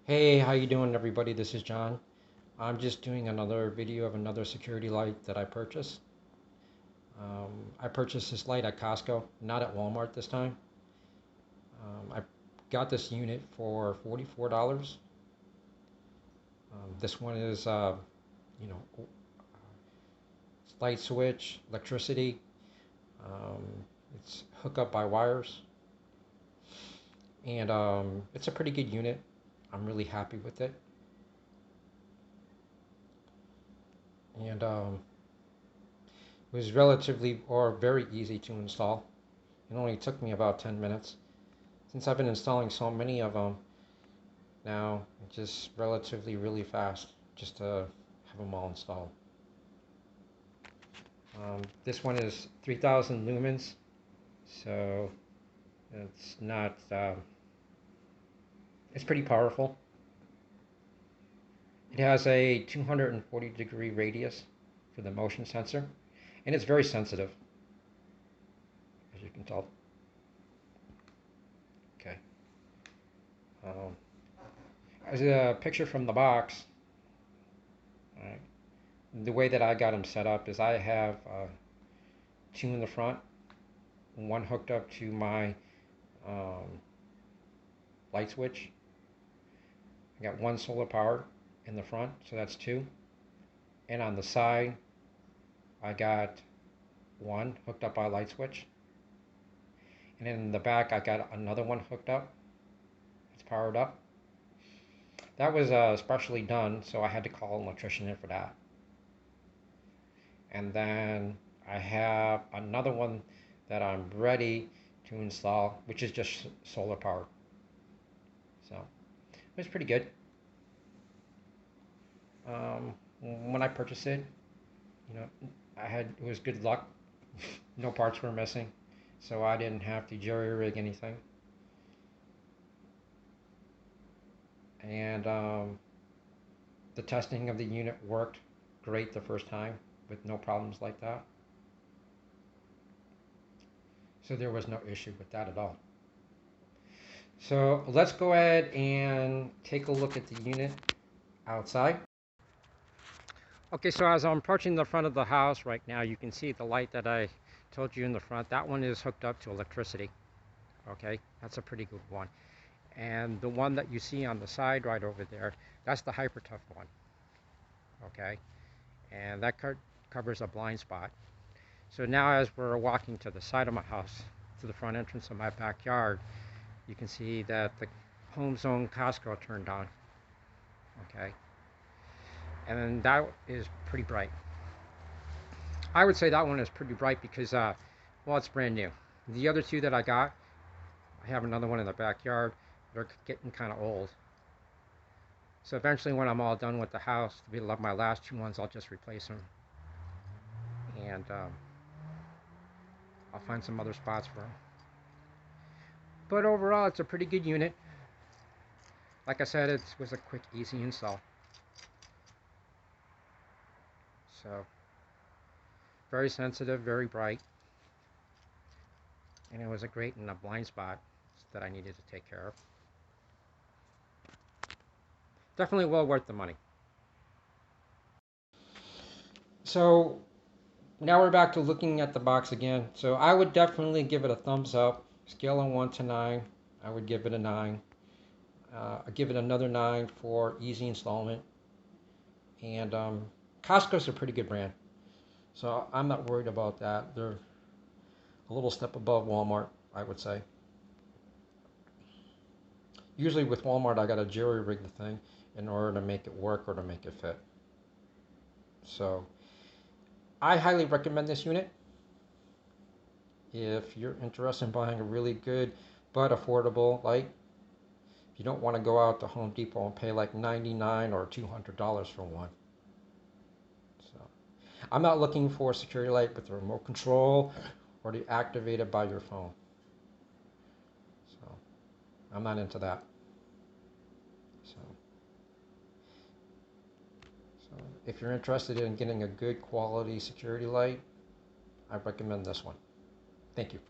Hey, how you doing everybody? This is John. I'm just doing another video of another security light that I purchased. I purchased this light at Costco, not at Walmart this time. I got this unit for $44. This one is, you know, light switch, electricity. Um, it's hooked up by wires. And it's a pretty good unit. I'm really happy with it. And it was relatively or very easy to install. It only took me about 10 minutes. Since I've been installing so many of them now, it's just relatively really fast just to have them all installed. This one is 3000 lumens, so it's not, it's pretty powerful. It has a 240-degree radius for the motion sensor, and it's very sensitive, as you can tell. Okay. As a picture from the box, right, the way that I got them set up is I have two in the front, one hooked up to my light switch. I got one solar power in the front, so that's two. And on the side, I got one hooked up by a light switch. And in the back, I got another one hooked up. It's powered up. That was specially done, so I had to call an electrician in for that. And then I have another one that I'm ready to install, which is just solar power. So it was pretty good. When I purchased it, it was good luck. No parts were missing, so I didn't have to jerry rig anything. And the testing of the unit worked great the first time with no problems like that. So there was no issue with that at all. So let's go ahead and take a look at the unit outside. Okay, so as I'm approaching the front of the house right now, you can see the light that I told you in the front. That one is hooked up to electricity. Okay, that's a pretty good one. And the one that you see on the side right over there, that's the hyper tough one. Okay, and that covers a blind spot. So now as we're walking to the side of my house, to the front entrance of my backyard, you can see that the home zone Costco turned on. Okay, and then that is pretty bright. I would say that one is pretty bright because, well, it's brand new. The other two that I got, I have another one in the backyard. They're getting kind of old. So eventually when I'm all done with the house, my last two ones, I'll just replace them. And I'll find some other spots for them. But overall, it's a pretty good unit. Like I said, it was a quick, easy install. So, very sensitive, very bright. And it was a great in a blind spot that I needed to take care of. Definitely well worth the money. So now we're back to looking at the box again. So I would definitely give it a thumbs up. Scale of 1 to 9, I would give it a 9. I'd give it another 9 for easy installment. And Costco's a pretty good brand, so I'm not worried about that. They're a little step above Walmart, I would say. Usually with Walmart, I got to jerry rig the thing in order to make it work or to make it fit. So I highly recommend this unit. If you're interested in buying a really good but affordable light, you don't want to go out to Home Depot and pay like $99 or $200 for one. So I'm not looking for a security light with a remote control or to activate it by your phone. So I'm not into that. So if you're interested in getting a good quality security light, I recommend this one. Thank you.